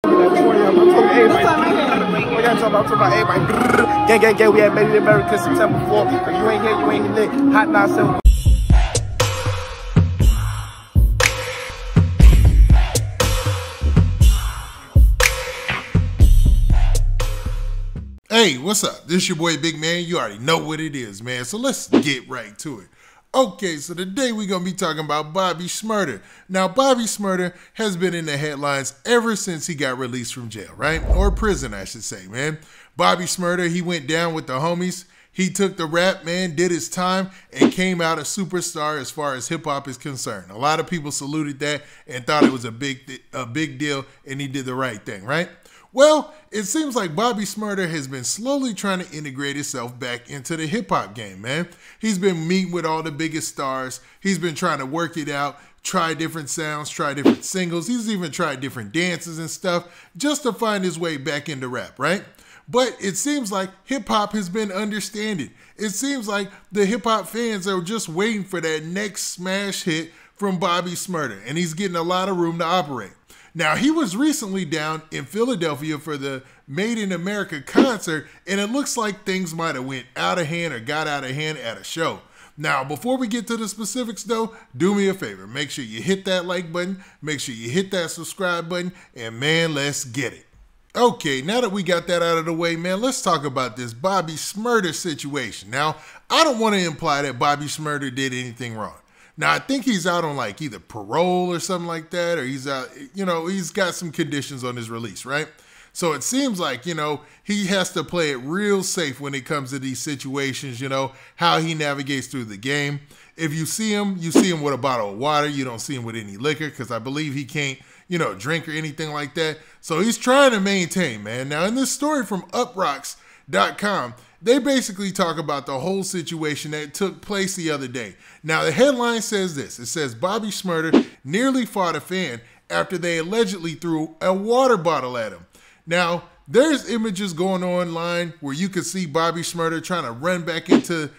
Gang, we had made it in America September 4th. If you ain't here, you ain't lit. Hot 9-7. Hey, what's up? This your boy Big Man. You already know what it is, man. So let's get right to it. Okay, so today we're going to be talking about Bobby Shmurda. Now, Bobby Shmurda has been in the headlines ever since he got released from jail, right? Or prison, I should say, man. Bobby Shmurda, he went down with the homies. He took the rap, man, did his time, and came out a superstar as far as hip-hop is concerned. A lot of people saluted that and thought it was a big deal, and he did the right thing, right? Well, it seems like Bobby Shmurda has been slowly trying to integrate himself back into the hip-hop game, man. He's been meeting with all the biggest stars. He's been trying to work it out, try different sounds, try different singles. He's even tried different dances and stuff just to find his way back into rap, right? But it seems like hip-hop has been understanding. It seems like the hip-hop fans are just waiting for that next smash hit from Bobby Shmurda, and he's getting a lot of room to operate. Now, he was recently down in Philadelphia for the Made in America concert, and it looks like things might have went out of hand or got out of hand at a show. Now, before we get to the specifics, though, do me a favor. Make sure you hit that like button, make sure you hit that subscribe button, and man, let's get it. Okay, now that we got that out of the way, man, let's talk about this Bobby Shmurda situation. Now, I don't want to imply that Bobby Shmurda did anything wrong. Now, I think he's out on like either parole or something like that, or he's out, he's got some conditions on his release, right? So it seems like, he has to play it real safe when it comes to these situations, how he navigates through the game. If you see him with a bottle of water. You don't see him with any liquor because I believe he can't, drink or anything like that. So he's trying to maintain, man. Now, in this story from uprocks.com, they basically talk about the whole situation that took place the other day. Now, the headline says this. It says, Bobby Shmurda nearly fought a fan after they allegedly threw a water bottle at him. Now, there's images going online where you can see Bobby Shmurda trying to run back into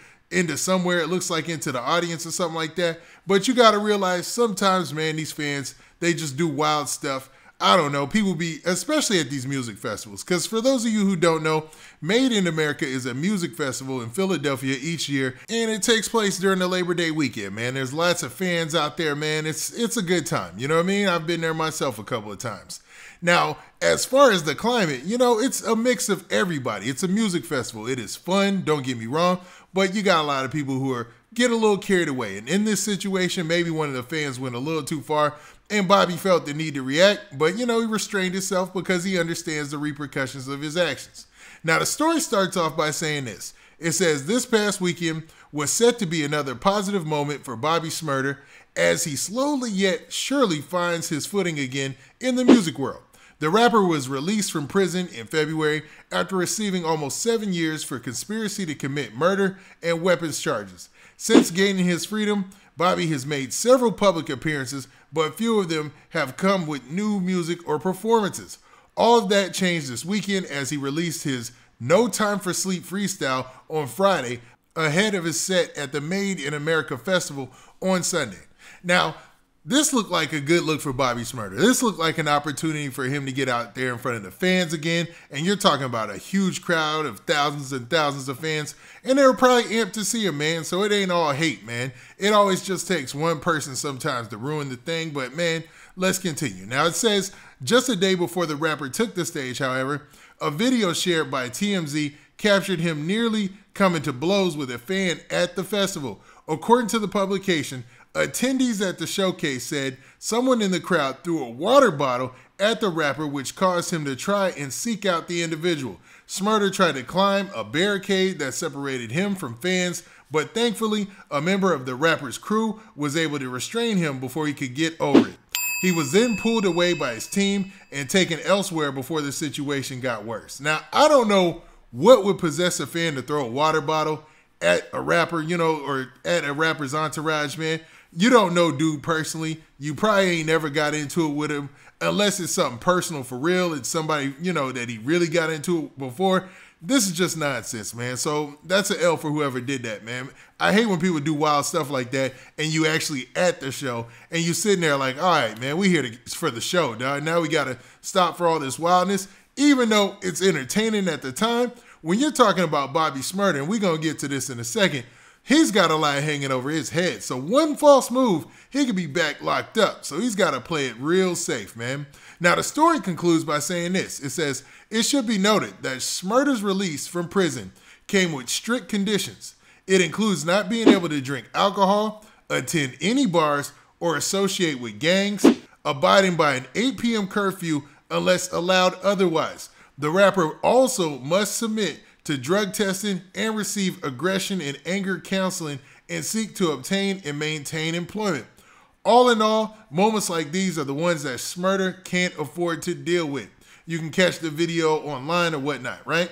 somewhere. It looks like into the audience or something like that. But you got to realize sometimes, man, these fans, they just do wild stuff. I don't know, people especially at these music festivals, because for those of you who don't know, Made in America is a music festival in Philadelphia each year, and it takes place during the Labor Day weekend, man. There's lots of fans out there, man. It's a good time, you know what I mean? I've been there myself a couple of times. Now, as far as the climate, it's a mix of everybody. It's a music festival. It is fun, don't get me wrong, but you got a lot of people who get a little carried away. And in this situation, maybe one of the fans went a little too far, and Bobby felt the need to react, but he restrained himself because he understands the repercussions of his actions. Now, the story starts off by saying this. It says, this past weekend was set to be another positive moment for Bobby Shmurda as he slowly yet surely finds his footing again in the music world. The rapper was released from prison in February after receiving almost 7 years for conspiracy to commit murder and weapons charges. Since gaining his freedom, Bobby has made several public appearances, but few of them have come with new music or performances. All of that changed this weekend as he released his No Time for Sleep freestyle on Friday ahead of his set at the Made in America Festival on Sunday. Now, this looked like a good look for Bobby Shmurda. This looked like an opportunity for him to get out there in front of the fans again. And you're talking about a huge crowd of thousands and thousands of fans. And they were probably amped to see him, man. So it ain't all hate, man. It always just takes one person sometimes to ruin the thing. But, man, let's continue. Now, it says, just a day before the rapper took the stage, however, a video shared by TMZ captured him nearly coming to blows with a fan at the festival. According to the publication, attendees at the showcase said someone in the crowd threw a water bottle at the rapper, which caused him to try and seek out the individual. Shmurda tried to climb a barricade that separated him from fans, but thankfully, a member of the rapper's crew was able to restrain him before he could get over it. He was then pulled away by his team and taken elsewhere before the situation got worse. Now, I don't know what would possess a fan to throw a water bottle at a rapper, or at a rapper's entourage, man. You don't know dude personally. You probably ain't never got into it with him unless it's something personal for real. It's somebody, that he really got into it before. This is just nonsense, man. So that's an L for whoever did that, man. I hate when people do wild stuff like that and you actually at the show and you sitting there like, all right, man, we here for the show, dog. Now we got to stop for all this wildness. Even though it's entertaining at the time, when you're talking about Bobby Shmurda, and we're going to get to this in a second, he's got a lie hanging over his head. So one false move, he could be back locked up. So he's got to play it real safe, man. Now, the story concludes by saying this. It says, it should be noted that Shmurda's release from prison came with strict conditions. It includes not being able to drink alcohol, attend any bars, or associate with gangs, abiding by an 8 p.m. curfew unless allowed otherwise. The rapper also must submit to drug testing and receive aggression and anger counseling and seek to obtain and maintain employment. All in all, moments like these are the ones that Shmurda can't afford to deal with. You can catch the video online or whatnot, right?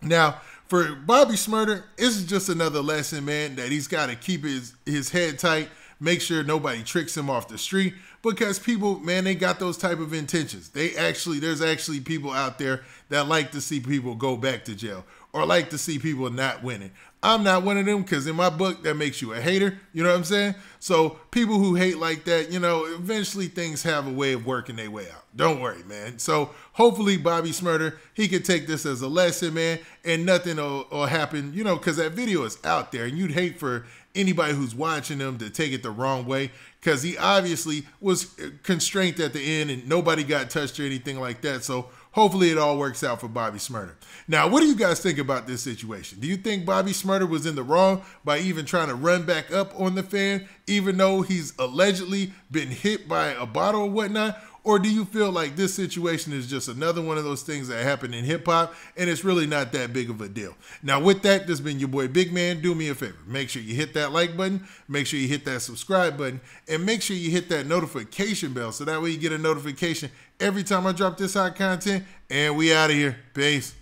Now, for Bobby Shmurda, this is just another lesson, man, that he's got to keep his head tight, make sure nobody tricks him off the street, because people, man, they got those type of intentions. There's actually people out there that like to see people go back to jail or like to see people not winning. I'm not one of them because in my book, that makes you a hater. You know what I'm saying? So people who hate like that, you know, eventually things have a way of working their way out. Don't worry, man. So hopefully Bobby Shmurda, he could take this as a lesson, man, and nothing will happen, you know, because that video is out there and you'd hate for anybody who's watching them to take it the wrong way, because he obviously was constrained at the end and nobody got touched or anything like that. So hopefully it all works out for Bobby Shmurda. Now, what do you guys think about this situation? Do you think Bobby Shmurda was in the wrong by even trying to run back up on the fan, even though he's allegedly been hit by a bottle or whatnot? Or do you feel like this situation is just another one of those things that happen in hip hop and it's really not that big of a deal? Now, with that, this has been your boy Big Man. Do me a favor. Make sure you hit that like button. Make sure you hit that subscribe button. And make sure you hit that notification bell so that way you get a notification every time I drop this hot content. And we out of here. Peace.